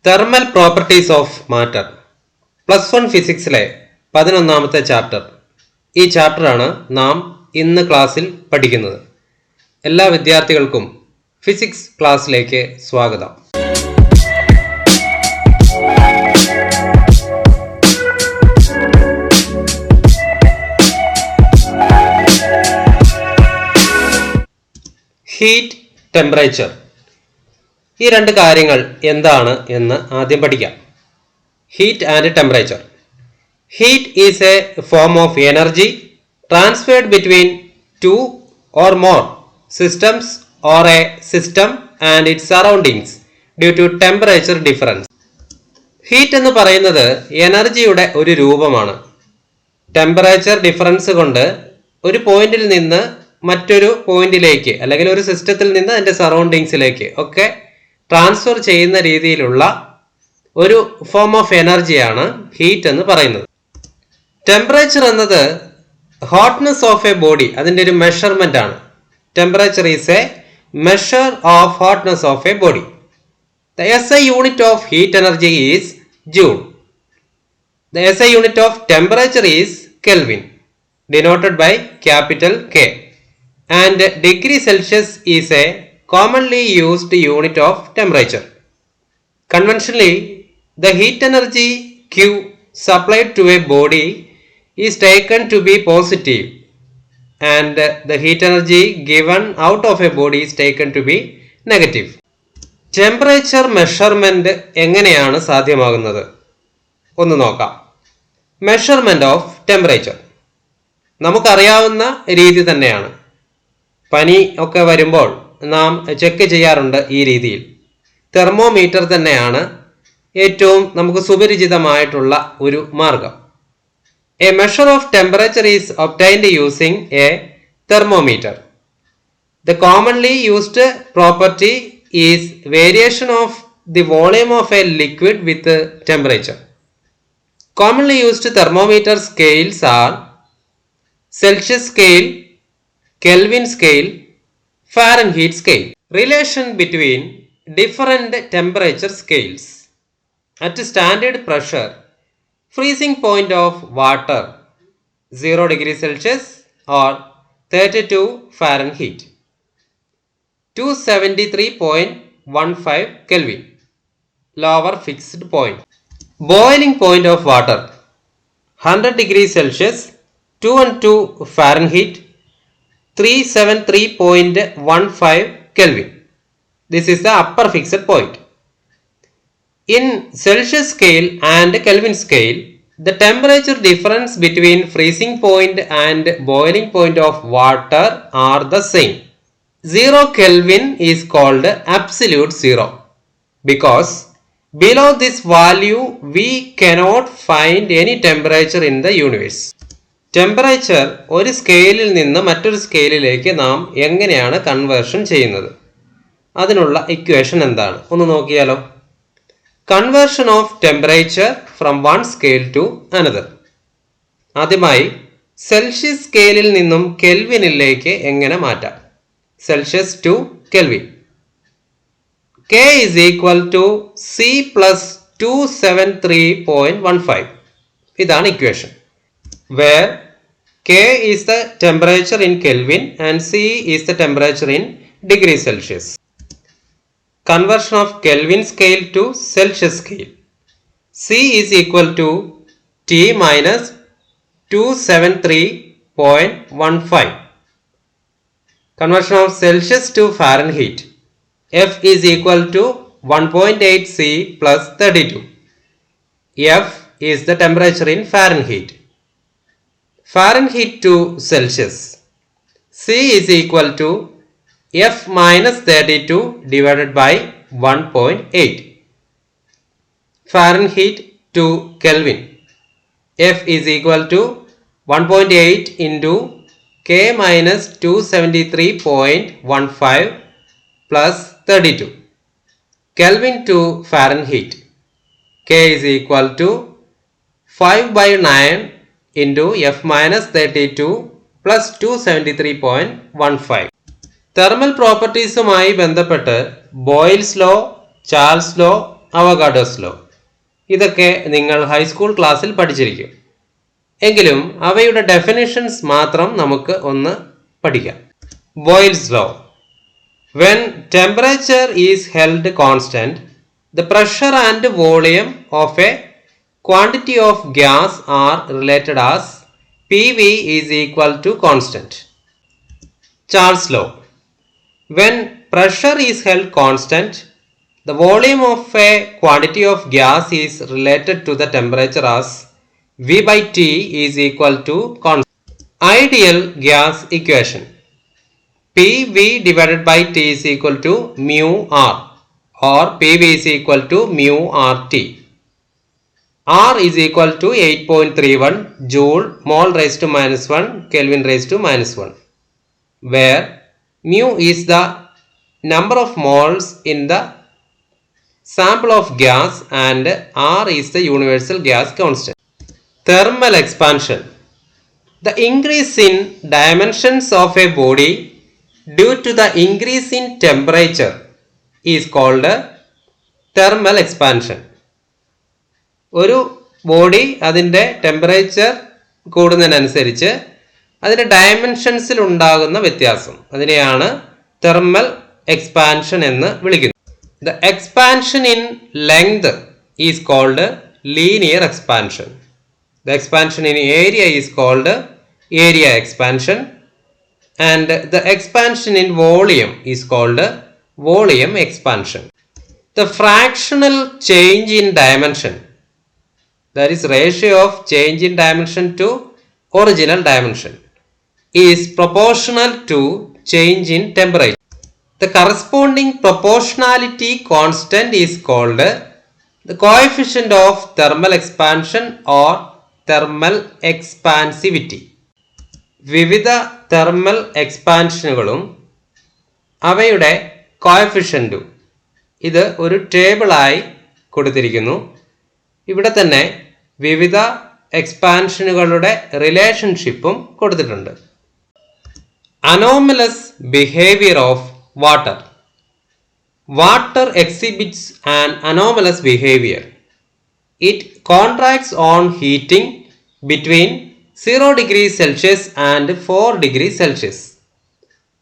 Thermal properties of matter +1 ഫിസിക്സിലെ 11ാമത്തെ chapter. ഈ ചാപ്റ്ററാണ് നാം ഇന്ന് ക്ലാസ്സിൽ പഠിക്കുന്നത്. എല്ലാ വിദ്യാർത്ഥികൾക്കും ഫിസിക്സ് ക്ലാസ്സിലേക്ക് സ്വാഗതം. ഹീറ്റ്, ടെമ്പറേച്ചർ, ഈ രണ്ട് കാര്യങ്ങൾ എന്താണ് എന്ന് ആദ്യം പഠിക്കാം. Heat and temperature. Heat is a form of energy transferred between two or more systems or a system and its surroundings due to temperature difference. Heat എന്ന് പറയുന്നത് എനർജിയുടെ ഒരു രൂപമാണ്. ടെമ്പറേച്ചർ ഡിഫറൻസ് കൊണ്ട് ഒരു പോയിന്റിൽ നിന്ന് മറ്റൊരു പോയിന്റിലേക്ക് അല്ലെങ്കിൽ ഒരു സിസ്റ്റത്തിൽ നിന്ന് അതിൻ്റെ സറൗണ്ടിങ്സിലേക്ക് ഒക്കെ ട്രാൻസ്ഫർ ചെയ്യുന്ന രീതിയിലുള്ള ഒരു ഫോം ഓഫ് എനർജിയാണ് ഹീറ്റ് എന്ന് പറയുന്നത്. ടെമ്പറേച്ചർ എന്നത് ഹോട്ട്നെസ് ഓഫ് എ ബോഡി, അതിൻ്റെ ഒരു മെഷർമെന്റ് ആണ്. Temperature is A measure of hotness of A body. The SI unit of heat energy is joule. The SI unit of temperature is kelvin, denoted by capital K, and degree Celsius is a commonly used unit of temperature. Conventionally, the heat energy Q supplied to a body is taken to be positive, and the heat energy given out of a body is taken to be negative. Temperature measurement എങ്ങനെയാണ് സാധ്യമാകുന്നത് ഒന്ന് നോക്കാം. Measurement of temperature നമുക്കറിയാവുന്ന രീതി തന്നെയാണ്. പനി ഒക്കെ വരുമ്പോൾ നാം ചെക്ക് ചെയ്യാറുണ്ട് ഈ രീതിയിൽ. തെർമോമീറ്റർ തന്നെയാണ് ഏറ്റവും നമുക്ക് സുപരിചിതമായിട്ടുള്ള ഒരു മാർഗം. A measure of temperature is obtained using A thermometer. The commonly used property is variation of the volume of A liquid with temperature. Commonly used thermometer scales are Celsius scale, Kelvin scale, Fahrenheit scale. Relation between different temperature scales. At standard pressure, freezing point of water 0 degree Celsius or 32 Fahrenheit, 273.15 Kelvin, lower fixed point. Boiling point of water 100 degrees Celsius, 212 Fahrenheit, 373.15 Kelvin. This is the upper fixed point. In Celsius scale and Kelvin scale, the temperature difference between freezing point and boiling point of water are the same. 0 Kelvin is called absolute zero because below this value we cannot find any temperature in the universe. Temperature ഒരു സ്കെയിലിൽ നിന്ന് മറ്റൊരു സ്കെയിലിലേക്ക് നാം എങ്ങനെയാണ് conversion ചെയ്യുന്നത്? അതിനുള്ള equation എന്താണ് ഒന്ന് നോക്കിയാലോ. Conversion of temperature from one scale to another. ആദ്യമായി സെൽഷ്യസ് സ്കെയിലിൽ നിന്നും കെൽവിനിലേക്ക് എങ്ങനെ മാറ്റാം? Celsius to Kelvin. K is equal to C plus 273.15. ഇതാണ് equation. Where K is the temperature in Kelvin and C is the temperature in degree Celsius. Conversion of Kelvin scale to Celsius scale. C is equal to T minus 273.15. Conversion of Celsius to Fahrenheit. F is equal to 1.8 C plus 32. F is the temperature in Fahrenheit. Fahrenheit to Celsius. C is equal to F minus 32 divided by 1.8. Fahrenheit to Kelvin. F is equal to 1.8 into K minus 273.15 plus 32. Kelvin to Fahrenheit. K is equal to 5/9 into F minus 32 plus 273.15. Thermal പ്രോപ്പർട്ടീസുമായി ബന്ധപ്പെട്ട് Boyle's law, Charles law Avogadro's law. ഇതൊക്കെ നിങ്ങൾ high school ക്ലാസ്സിൽ പഠിച്ചിരിക്കും. എങ്കിലും അവയുടെ definitions മാത്രം നമുക്ക് ഒന്ന് പഠിക്കാം. Boils law. When temperature is held constant, the pressure and volume of a quantity of gas are related as PV is equal to constant. Charles law. When pressure is held constant, the volume of a quantity of gas is related to the temperature as V by T is equal to constant. Ideal gas equation. PV divided by T is equal to mu R, or PV is equal to mu RT. R is equal to 8.31 joule mole raised to minus 1 Kelvin raised to minus 1, where mu is the number of moles in the sample of gas and R is the universal gas constant. Thermal expansion. The increase in dimensions of a body due to the increase in temperature is called thermal expansion. ഒരു body അതിൻ്റെ temperature കൂടുന്നതിനനുസരിച്ച് അതിൻ്റെ ഡയമെൻഷൻസിൽ ഉണ്ടാകുന്ന വ്യത്യാസം അതിനെയാണ് thermal expansion എന്ന് വിളിക്കുന്നത്. The expansion in length is called linear expansion. The expansion in area is called area expansion. And the expansion in volume is called volume expansion. The fractional change in dimension, that is ratio of change in dimension to original dimension, is proportional to change in temperature. The corresponding proportionality constant is called the coefficient of thermal expansion or thermal expansivity. വിവിധ thermal എക്സ്പാൻഷനുകളും അവയുടെ കോഎഫിഷ്യൻറ്റും ഇത് ഒരു ടേബിളായി കൊടുത്തിരിക്കുന്നു. ഇവിടെ തന്നെ വിവിധ എക്സ്പാൻഷനുകളുടെ റിലേഷൻഷിപ്പും കൊടുത്തിട്ടുണ്ട്. Anomalous behaviour of water. Water exhibits an anomalous behaviour. It contracts on heating between 0 degrees Celsius and 4 degrees Celsius.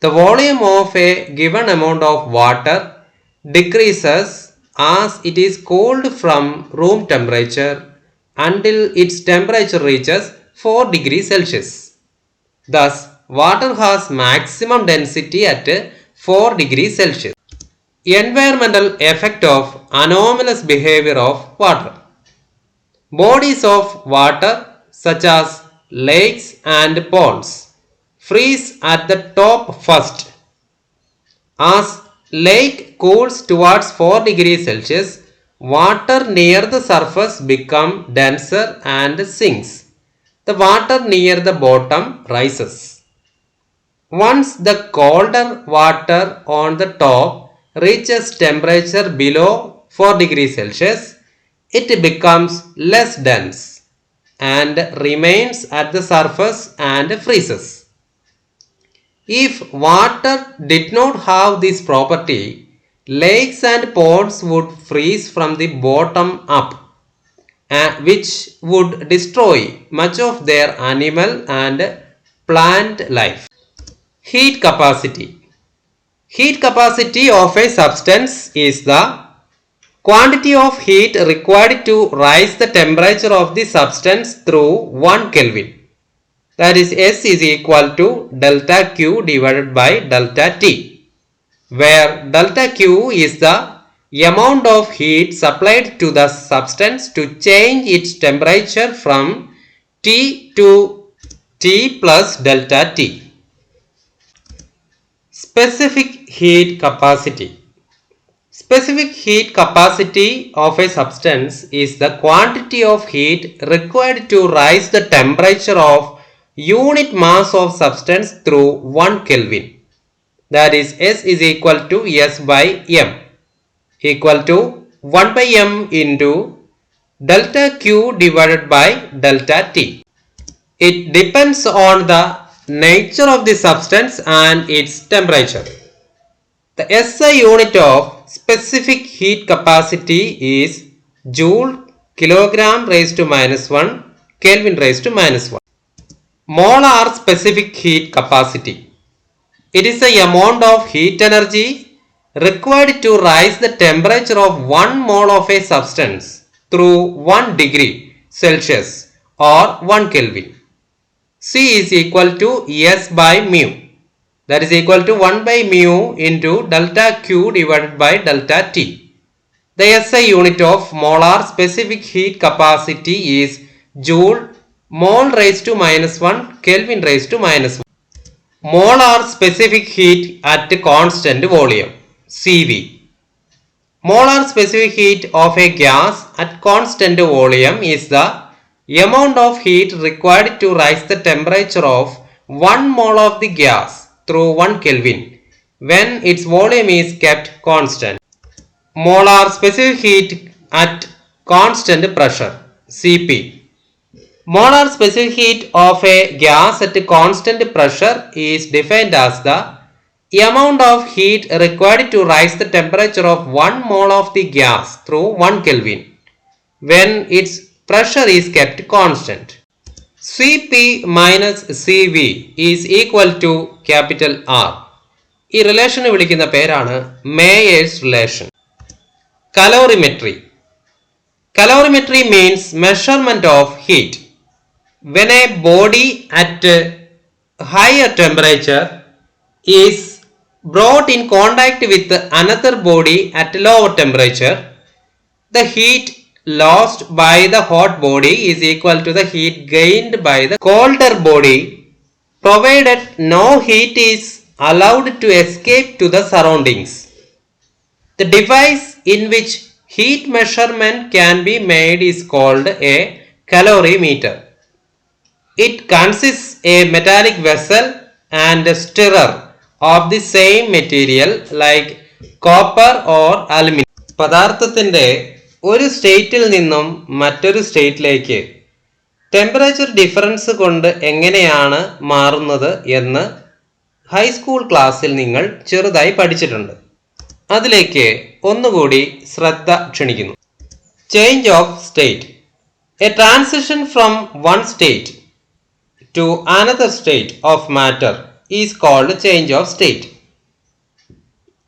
The volume of a given amount of water decreases as it is cooled from room temperature until its temperature reaches 4 degrees Celsius. Thus, water has maximum density at 4 degrees Celsius. Environmental effect of anomalous behavior of water. Bodies of water such as lakes and ponds freeze at the top first. As lake cools towards 4 degrees Celsius, water near the surface become denser and sinks. The water near the bottom rises. Once the colder water on the top reaches temperature below 4 degrees Celsius, it becomes less dense and remains at the surface and freezes. If water did not have this property, lakes and ponds would freeze from the bottom up, which would destroy much of their animal and plant life. Heat capacity. Heat capacity of a substance is the quantity of heat required to rise the temperature of the substance through 1 Kelvin. That is S is equal to delta Q divided by delta T, where delta Q is the amount of heat supplied to the substance to change its temperature from T to T plus delta T. Specific heat capacity. Specific heat capacity of a substance is the quantity of heat required to rise the temperature of unit mass of substance through 1 Kelvin. That is S is equal to S by M, equal to 1 by M into delta Q divided by delta T. It depends on the nature of the substance and its temperature. The SI unit of specific heat capacity is Joule kilogram raised to minus 1 Kelvin raised to minus 1. Molar specific heat capacity. It is the amount of heat energy required to rise the temperature of 1 mole of a substance through 1 degree Celsius or 1 Kelvin. C is equal to S by mu. That is equal to 1 by mu into delta Q divided by delta T. The SI unit of molar specific heat capacity is Joule mole raised to minus 1 Kelvin raised to minus 1. Molar specific heat at constant volume CV. Molar specific heat of a gas at constant volume is the amount of heat required to rise the temperature of 1 mole of the gas through 1 Kelvin when its volume is kept constant. Molar specific heat at constant pressure CP. Molar specific heat of a gas at constant pressure is defined as the amount of heat required to rise the temperature of 1 mole of the gas through 1 Kelvin when its pressure is kept constant. Cp minus Cv is equal to capital R. ഈ റിലേഷനെ വിളിക്കുന്ന പേരാണ് Mayer's relation. Calorimetry. Calorimetry means measurement of heat. When a body at higher temperature is brought in contact with another body at lower temperature, the heat lost by the hot body is equal to the heat gained by the colder body, provided no heat is allowed to escape to the surroundings. The device in which heat measurement can be made is called a calorimeter. It consists a metallic vessel and a stirrer of the same material like copper or aluminum. പദാർത്ഥത്തിൻ്റെ ഒരു സ്റ്റേറ്റിൽ നിന്നും മറ്റൊരു സ്റ്റേറ്റിലേക്ക് temperature difference കൊണ്ട് എങ്ങനെയാണ് മാറുന്നത് എന്ന് high school ക്ലാസ്സിൽ നിങ്ങൾ ചെറുതായി പഠിച്ചിട്ടുണ്ട്. അതിലേക്ക് ഒന്നുകൂടി ശ്രദ്ധ ക്ഷണിക്കുന്നു. Change of state. A transition from one state to another state of matter is called change of state.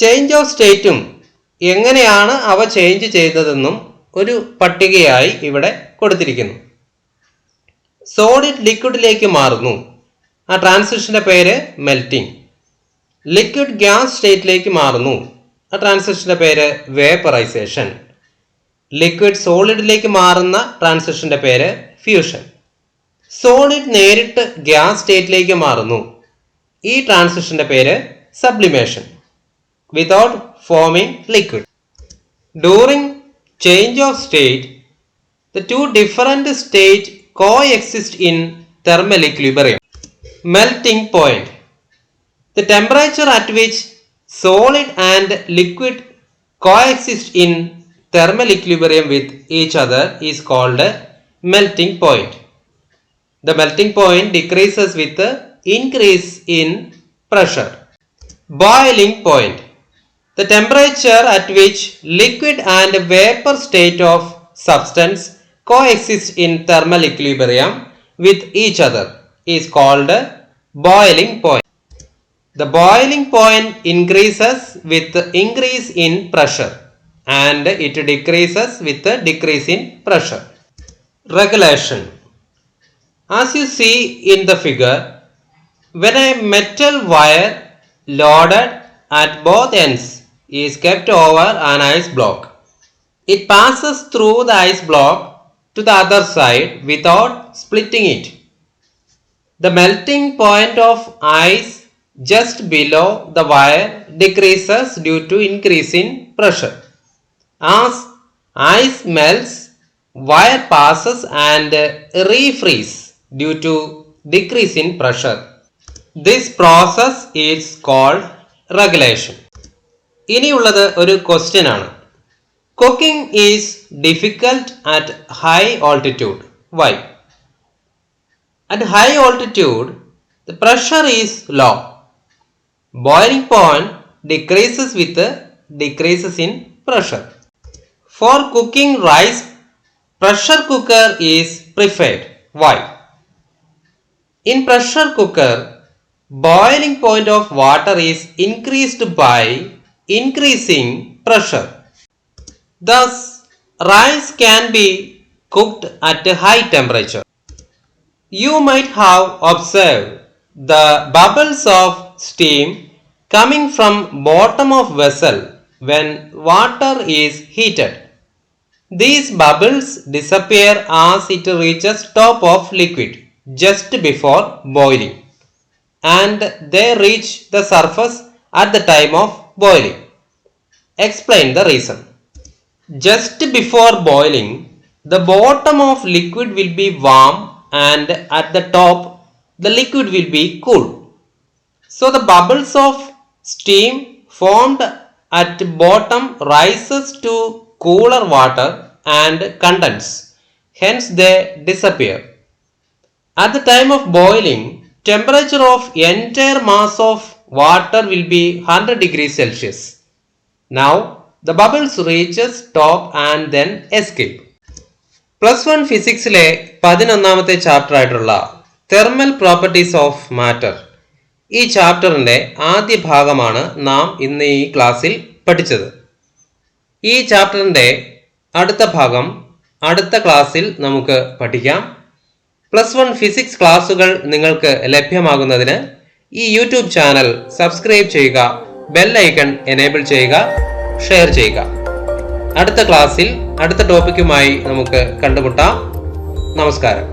Change of സ്റ്റേറ്റും എങ്ങനെയാണ് അവ ചേഞ്ച് ചെയ്തതെന്നും ഒരു പട്ടികയായി ഇവിടെ കൊടുത്തിരിക്കുന്നു. സോളിഡ് ലിക്വിഡിലേക്ക് മാറുന്നു, ആ ട്രാൻസിഷൻ്റെ പേര് മെൽറ്റിംഗ്. ലിക്വിഡ് ഗ്യാസ് സ്റ്റേറ്റിലേക്ക് മാറുന്നു, ആ ട്രാൻസിഷൻ്റെ പേര് വേപ്പറൈസേഷൻ. ലിക്വിഡ് സോളിഡിലേക്ക് മാറുന്ന ട്രാൻസിഷൻ്റെ പേര് ഫ്യൂഷൻ. സോളിഡ് നേരിട്ട് ഗ്യാസ് സ്റ്റേറ്റിലേക്ക് മാറുന്നു, ഈ ട്രാൻസിഷൻ്റെ പേര് sublimation. Without forming liquid. During change of state the two different states coexist in thermal equilibrium. Melting point. The temperature at which solid and liquid coexist in thermal equilibrium with each other is called melting point. The melting point decreases with the increase in pressure. Boiling point. The temperature at which liquid and vapor state of substance coexist in thermal equilibrium with each other is called boiling point. The boiling point increases with the increase in pressure and it decreases with the decrease in pressure. Regulation. As you see in the figure, when a metal wire loaded at both ends is kept over an ice block, it passes through the ice block to the other side without splitting it. The melting point of ice just below the wire decreases due to increase in pressure. As ice melts, wire passes and refreezes due to decrease in pressure. This process is called regulation. ഇനിയുള്ളത് ഒരു question ആണ്. Cooking is difficult at high altitude. Why? At high altitude, the pressure is low. Boiling point decreases with decreases in pressure. For cooking rice, pressure cooker is preferred. Why? In pressure cooker, boiling point of water is increased by increasing pressure. Thus, rice can be cooked at a high temperature. You might have observed the bubbles of steam coming from bottom of vessel when water is heated. These bubbles disappear as it reaches top of liquid just before boiling, and they reach the surface at the time of boiling. Explain the reason. Just before boiling, the bottom of liquid will be warm and at the top the liquid will be cool. So the bubbles of steam formed at bottom rises to cooler water and condense. Hence they disappear. At the time of boiling, temperature of entire mass of water will be 100 degrees Celsius. Now the bubbles reaches top and then escape. +1 ഫിസിക്സിലെ 11ാമത്തെ chapter ആയിട്ടുള്ള thermal properties of matter, ഈ ചാപ്റ്ററിൻ്റെ ആദ്യ ഭാഗമാണ് നാം ഇന്ന് ഈ ക്ലാസ്സിൽ പഠിച്ചത്. ഈ ചാപ്റ്ററിൻ്റെ അടുത്ത ഭാഗം അടുത്ത ക്ലാസ്സിൽ നമുക്ക് പഠിക്കാം. +1 ഫിസിക്സ് ക്ലാസ്സുകൾ നിങ്ങൾക്ക് ലഭ്യമാകുന്നതിന് ഈ യൂട്യൂബ് ചാനൽ സബ്സ്ക്രൈബ് ചെയ്യുക, ബെൽ ഐക്കൺ എനേബിൾ ചെയ്യുക, ഷെയർ ചെയ്യുക. അടുത്ത ക്ലാസ്സിൽ അടുത്ത ടോപ്പിക്കുമായി നമുക്ക് കണ്ടുമുട്ടാം. നമസ്കാരം.